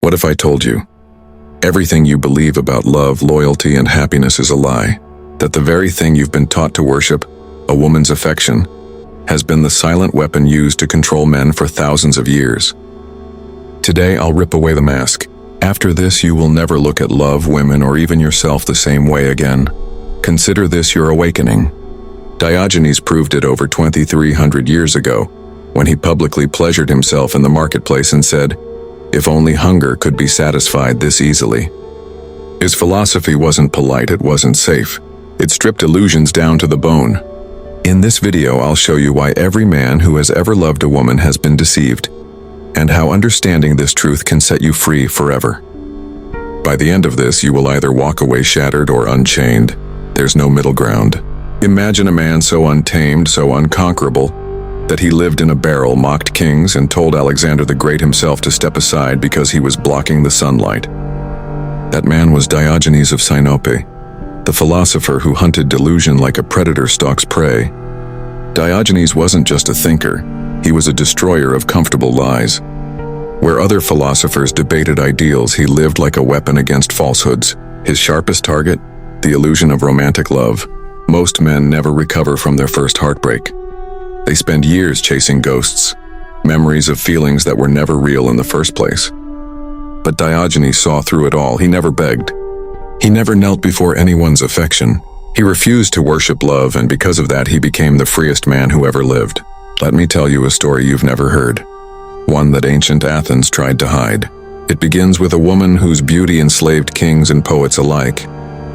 What if I told you everything you believe about love, loyalty, and happiness is a lie? That the very thing you've been taught to worship, a woman's affection, has been the silent weapon used to control men for thousands of years. Today, I'll rip away the mask. After this, you will never look at love, women, or even yourself the same way again. Consider this your awakening. Diogenes proved it over 2,300 years ago, when he publicly pleasured himself in the marketplace and said, "If only hunger could be satisfied this easily." His philosophy wasn't polite, it wasn't safe. It stripped illusions down to the bone. In this video, I'll show you why every man who has ever loved a woman has been deceived, and how understanding this truth can set you free forever. By the end of this, you will either walk away shattered or unchained. There's no middle ground. Imagine a man so untamed, so unconquerable, that he lived in a barrel, mocked kings, and told Alexander the Great himself to step aside because he was blocking the sunlight. That man was Diogenes of Sinope, the philosopher who hunted delusion like a predator stalks prey. Diogenes wasn't just a thinker, he was a destroyer of comfortable lies. Where other philosophers debated ideals, he lived like a weapon against falsehoods. His sharpest target? The illusion of romantic love. Most men never recover from their first heartbreak. They spend years chasing ghosts, memories of feelings that were never real in the first place. But Diogenes saw through it all. He never begged. He never knelt before anyone's affection. He refused to worship love, and because of that, he became the freest man who ever lived. Let me tell you a story you've never heard. One that ancient Athens tried to hide. It begins with a woman whose beauty enslaved kings and poets alike,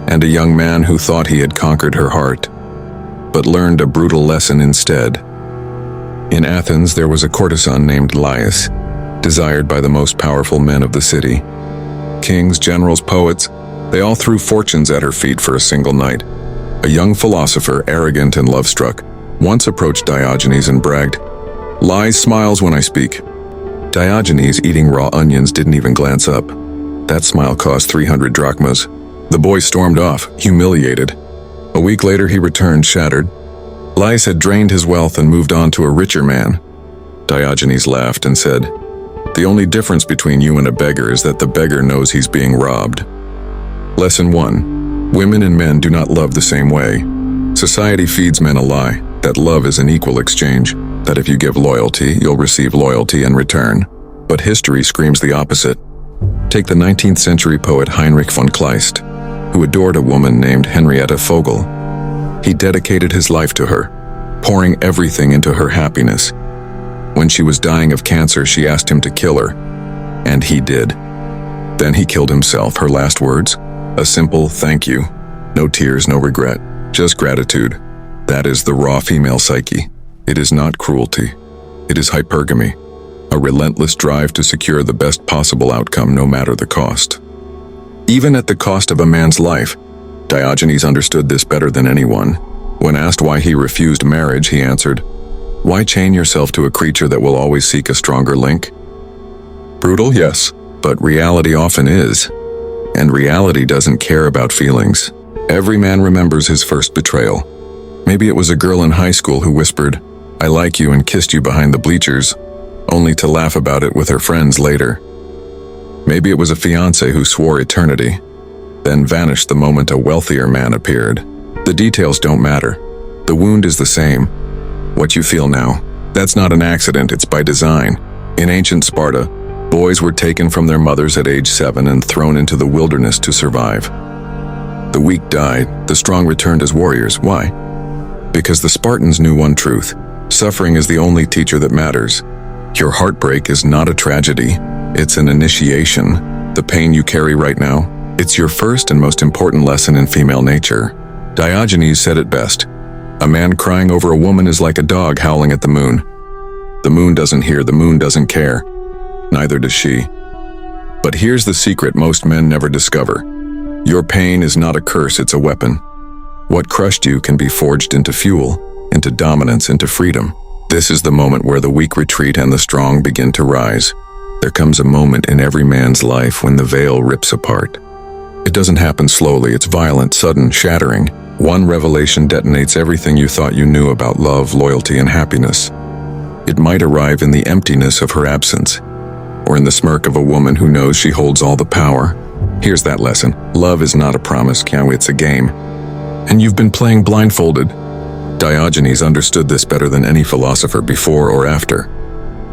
and a young man who thought he had conquered her heart, but learned a brutal lesson instead. In Athens, there was a courtesan named Laius, desired by the most powerful men of the city. Kings, generals, poets, they all threw fortunes at her feet for a single night. A young philosopher, arrogant and love-struck, once approached Diogenes and bragged, "Lies smiles when I speak." Diogenes, eating raw onions, didn't even glance up. That smile cost 300 drachmas. The boy stormed off, humiliated. A week later, he returned, shattered. Laius had drained his wealth and moved on to a richer man. Diogenes laughed and said, "The only difference between you and a beggar is that the beggar knows he's being robbed." Lesson 1. Women and men do not love the same way. Society feeds men a lie, that love is an equal exchange, that if you give loyalty, you'll receive loyalty in return. But history screams the opposite. Take the 19th century poet Heinrich von Kleist, who adored a woman named Henrietta Vogel. He dedicated his life to her, pouring everything into her happiness. When she was dying of cancer, she asked him to kill her, and he did. Then he killed himself. Her last words? A simple thank you. No tears, no regret, just gratitude. That is the raw female psyche. It is not cruelty. It is hypergamy, a relentless drive to secure the best possible outcome no matter the cost. Even at the cost of a man's life. Diogenes understood this better than anyone. When asked why he refused marriage, he answered, "Why chain yourself to a creature that will always seek a stronger link?" Brutal, yes, but reality often is. And reality doesn't care about feelings. Every man remembers his first betrayal. Maybe it was a girl in high school who whispered, "I like you," and kissed you behind the bleachers, only to laugh about it with her friends later. Maybe it was a fiancé who swore eternity, then vanished the moment a wealthier man appeared. The details don't matter. The wound is the same. What you feel now, that's not an accident, it's by design. In ancient Sparta, boys were taken from their mothers at age 7 and thrown into the wilderness to survive. The weak died, the strong returned as warriors. Why? Because the Spartans knew one truth. Suffering is the only teacher that matters. Your heartbreak is not a tragedy, it's an initiation. The pain you carry right now, it's your first and most important lesson in female nature. Diogenes said it best. A man crying over a woman is like a dog howling at the moon. The moon doesn't hear, the moon doesn't care. Neither does she. But here's the secret most men never discover. Your pain is not a curse, it's a weapon. What crushed you can be forged into fuel, into dominance, into freedom. This is the moment where the weak retreat and the strong begin to rise. There comes a moment in every man's life when the veil rips apart. It doesn't happen slowly, it's violent, sudden, shattering. One revelation detonates everything you thought you knew about love, loyalty, and happiness. It might arrive in the emptiness of her absence, or in the smirk of a woman who knows she holds all the power. Here's that lesson. Love is not a promise, it's a game. And you've been playing blindfolded. Diogenes understood this better than any philosopher before or after.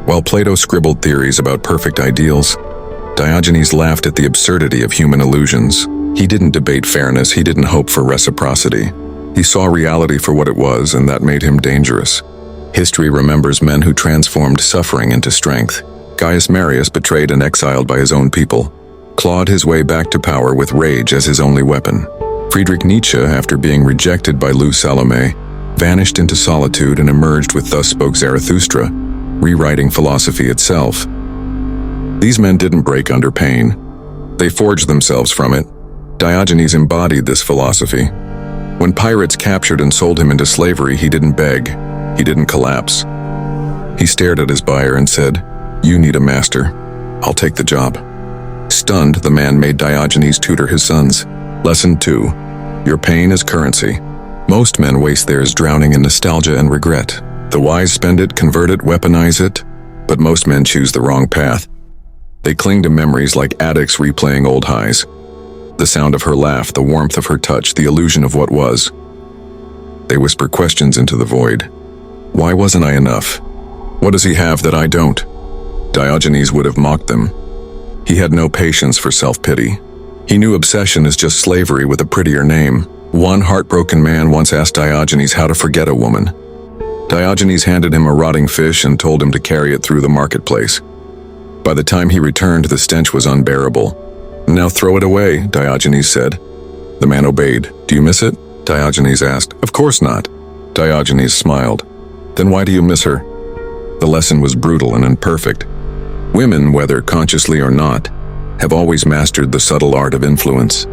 While Plato scribbled theories about perfect ideals, Diogenes laughed at the absurdity of human illusions. He didn't debate fairness, he didn't hope for reciprocity. He saw reality for what it was, and that made him dangerous. History remembers men who transformed suffering into strength. Gaius Marius, betrayed and exiled by his own people, clawed his way back to power with rage as his only weapon. Friedrich Nietzsche, after being rejected by Lou Salome, vanished into solitude and emerged with Thus Spoke Zarathustra, rewriting philosophy itself. These men didn't break under pain. They forged themselves from it. Diogenes embodied this philosophy. When pirates captured and sold him into slavery, he didn't beg. He didn't collapse. He stared at his buyer and said, "You need a master. I'll take the job." Stunned, the man made Diogenes tutor his sons. Lesson 2. Your pain is currency. Most men waste theirs drowning in nostalgia and regret. The wise spend it, convert it, weaponize it, but most men choose the wrong path. They cling to memories like addicts replaying old highs. The sound of her laugh, the warmth of her touch, the illusion of what was. They whisper questions into the void. Why wasn't I enough? What does he have that I don't? Diogenes would have mocked them. He had no patience for self-pity. He knew obsession is just slavery with a prettier name. One heartbroken man once asked Diogenes how to forget a woman. Diogenes handed him a rotting fish and told him to carry it through the marketplace. By the time he returned, the stench was unbearable. "Now throw it away," Diogenes said. The man obeyed. "Do you miss it?" Diogenes asked. "Of course not." Diogenes smiled. "Then why do you miss her?" The lesson was brutal and imperfect. Women, whether consciously or not, have always mastered the subtle art of influence.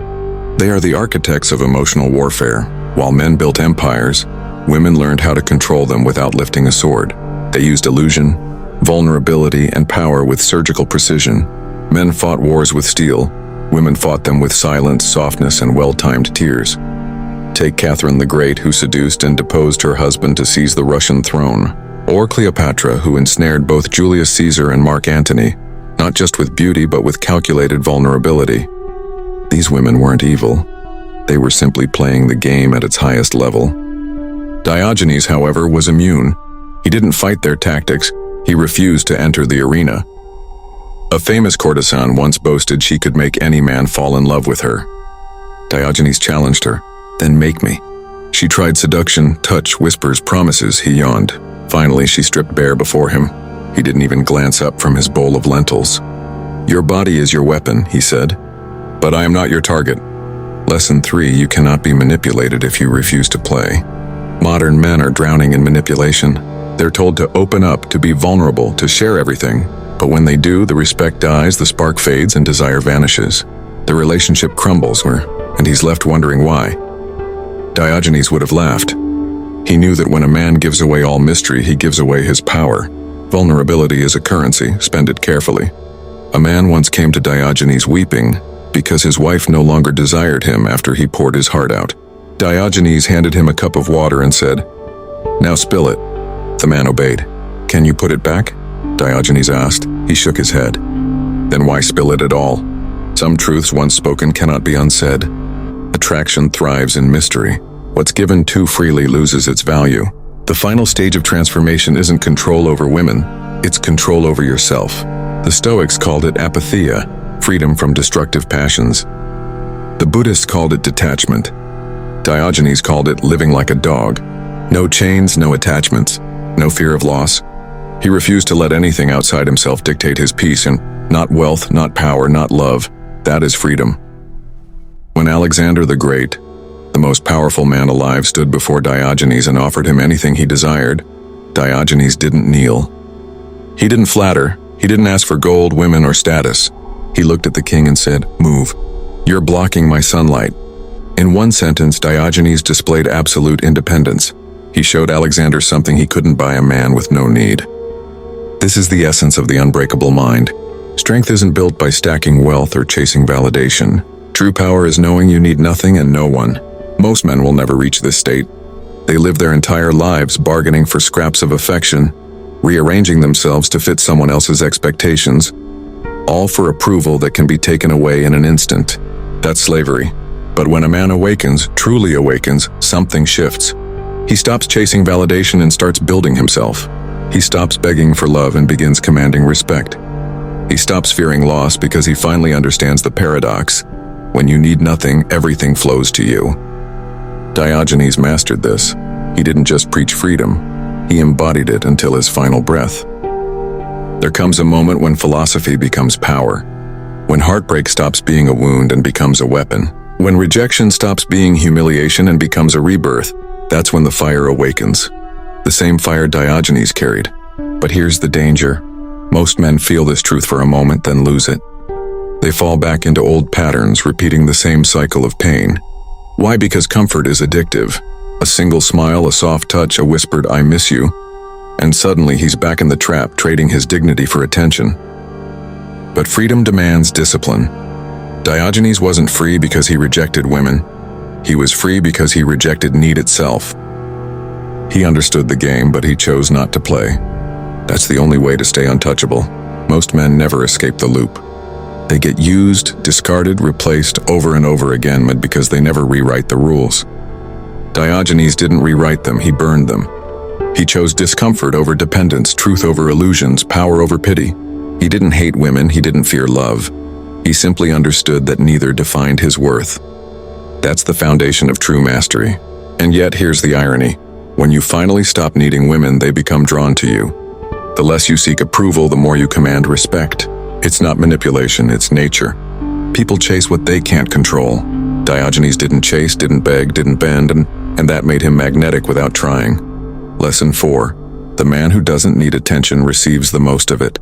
They are the architects of emotional warfare. While men built empires, women learned how to control them without lifting a sword. They used illusion, vulnerability, and power with surgical precision. Men fought wars with steel. Women fought them with silence, softness, and well-timed tears. Take Catherine the Great, who seduced and deposed her husband to seize the Russian throne. Or Cleopatra, who ensnared both Julius Caesar and Mark Antony, not just with beauty but with calculated vulnerability. These women weren't evil. They were simply playing the game at its highest level. Diogenes, however, was immune. He didn't fight their tactics. He refused to enter the arena. A famous courtesan once boasted she could make any man fall in love with her. Diogenes challenged her. "Then make me." She tried seduction, touch, whispers, promises. He yawned. Finally, she stripped bare before him. He didn't even glance up from his bowl of lentils. "Your body is your weapon," he said, "but I am not your target." Lesson 3. You cannot be manipulated if you refuse to play. Modern men are drowning in manipulation. They're told to open up, to be vulnerable, to share everything. But when they do, the respect dies, the spark fades, and desire vanishes. The relationship crumbles, and he's left wondering why. Diogenes would have laughed. He knew that when a man gives away all mystery, he gives away his power. Vulnerability is a currency, spend it carefully. A man once came to Diogenes weeping because his wife no longer desired him after he poured his heart out. Diogenes handed him a cup of water and said, "Now spill it." The man obeyed. "Can you put it back?" Diogenes asked. He shook his head. "Then why spill it at all? Some truths once spoken cannot be unsaid. Attraction thrives in mystery. What's given too freely loses its value. The final stage of transformation isn't control over women, it's control over yourself. The Stoics called it apatheia, freedom from destructive passions. The Buddhists called it detachment. Diogenes called it living like a dog. No chains, no attachments, no fear of loss. He refused to let anything outside himself dictate his peace, and not wealth, not power, not love. That is freedom. When Alexander the Great, the most powerful man alive, stood before Diogenes and offered him anything he desired, Diogenes didn't kneel. He didn't flatter. He didn't ask for gold, women, or status. He looked at the king and said, "Move. You're blocking my sunlight." In one sentence, Diogenes displayed absolute independence. He showed Alexander something he couldn't buy a man with no need. This is the essence of the unbreakable mind. Strength isn't built by stacking wealth or chasing validation. True power is knowing you need nothing and no one. Most men will never reach this state. They live their entire lives bargaining for scraps of affection, rearranging themselves to fit someone else's expectations, all for approval that can be taken away in an instant. That's slavery. But when a man awakens, truly awakens, something shifts. He stops chasing validation and starts building himself. He stops begging for love and begins commanding respect. He stops fearing loss because he finally understands the paradox. When you need nothing, everything flows to you. Diogenes mastered this. He didn't just preach freedom, he embodied it until his final breath. There comes a moment when philosophy becomes power, when heartbreak stops being a wound and becomes a weapon, when rejection stops being humiliation and becomes a rebirth. That's when the fire awakens. The same fire Diogenes carried. But here's the danger. Most men feel this truth for a moment, then lose it. They fall back into old patterns, repeating the same cycle of pain. Why? Because comfort is addictive. A single smile, a soft touch, a whispered "I miss you," and suddenly he's back in the trap, trading his dignity for attention. But freedom demands discipline. Diogenes wasn't free because he rejected women. He was free because he rejected need itself. He understood the game, but he chose not to play. That's the only way to stay untouchable. Most men never escape the loop. They get used, discarded, replaced over and over again because they never rewrite the rules. Diogenes didn't rewrite them, he burned them. He chose discomfort over dependence, truth over illusions, power over pity. He didn't hate women, he didn't fear love. He simply understood that neither defined his worth. That's the foundation of true mastery. And yet, here's the irony. When you finally stop needing women, they become drawn to you. The less you seek approval, the more you command respect. It's not manipulation, it's nature. People chase what they can't control. Diogenes didn't chase, didn't beg, didn't bend, and that made him magnetic without trying. Lesson 4. The man who doesn't need attention receives the most of it.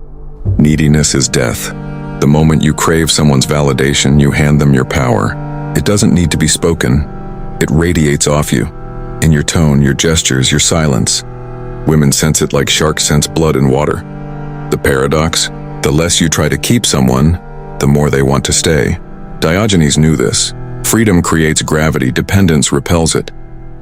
Neediness is death. The moment you crave someone's validation, you hand them your power. It doesn't need to be spoken. It radiates off you. In your tone, your gestures, your silence. Women sense it like sharks sense blood in water. The paradox? The less you try to keep someone, the more they want to stay. Diogenes knew this. Freedom creates gravity, dependence repels it.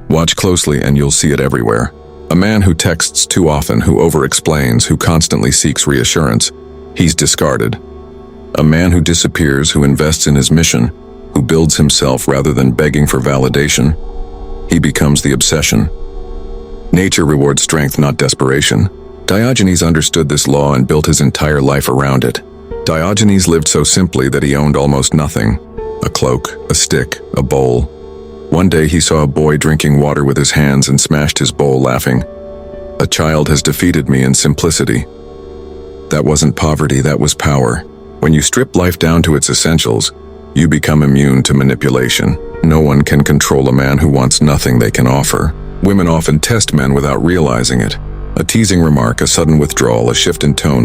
Watch closely and you'll see it everywhere. A man who texts too often, who over-explains, who constantly seeks reassurance, he's discarded. A man who disappears, who invests in his mission, who builds himself rather than begging for validation, he becomes the obsession. Nature rewards strength, not desperation. Diogenes understood this law and built his entire life around it. Diogenes lived so simply that he owned almost nothing. A cloak, a stick, a bowl. One day he saw a boy drinking water with his hands and smashed his bowl, laughing. A child has defeated me in simplicity. That wasn't poverty, that was power. When you strip life down to its essentials, you become immune to manipulation. No one can control a man who wants nothing they can offer. Women often test men without realizing it. A teasing remark, a sudden withdrawal, a shift in tone,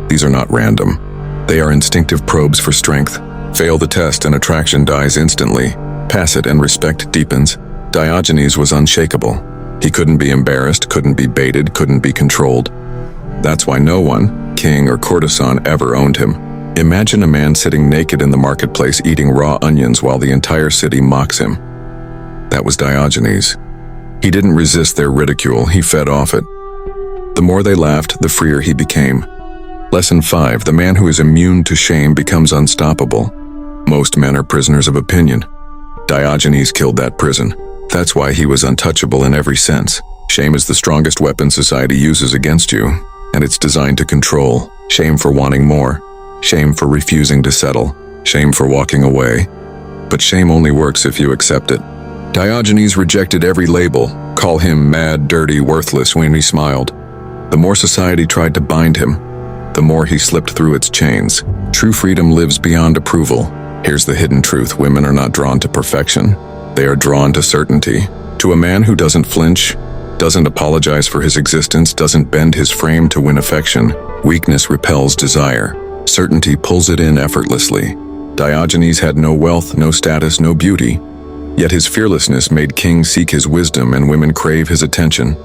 these are not random. They are instinctive probes for strength. Fail the test and attraction dies instantly. Pass it and respect deepens. Diogenes was unshakable. He couldn't be embarrassed, couldn't be baited, couldn't be controlled. That's why no one, king or courtesan, ever owned him. Imagine a man sitting naked in the marketplace eating raw onions while the entire city mocks him. That was Diogenes. He didn't resist their ridicule, he fed off it. The more they laughed, the freer he became. Lesson 5. The man who is immune to shame becomes unstoppable. Most men are prisoners of opinion. Diogenes killed that prison. That's why he was untouchable in every sense. Shame is the strongest weapon society uses against you, and it's designed to control. Shame for wanting more. Shame for refusing to settle. Shame for walking away. But shame only works if you accept it. Diogenes rejected every label. Call him mad, dirty, worthless when he smiled. The more society tried to bind him, the more he slipped through its chains. True freedom lives beyond approval. Here's the hidden truth. Women are not drawn to perfection. They are drawn to certainty. To a man who doesn't flinch, doesn't apologize for his existence, doesn't bend his frame to win affection, weakness repels desire. Certainty pulls it in effortlessly. Diogenes had no wealth, no status, no beauty. Yet his fearlessness made kings seek his wisdom and women crave his attention.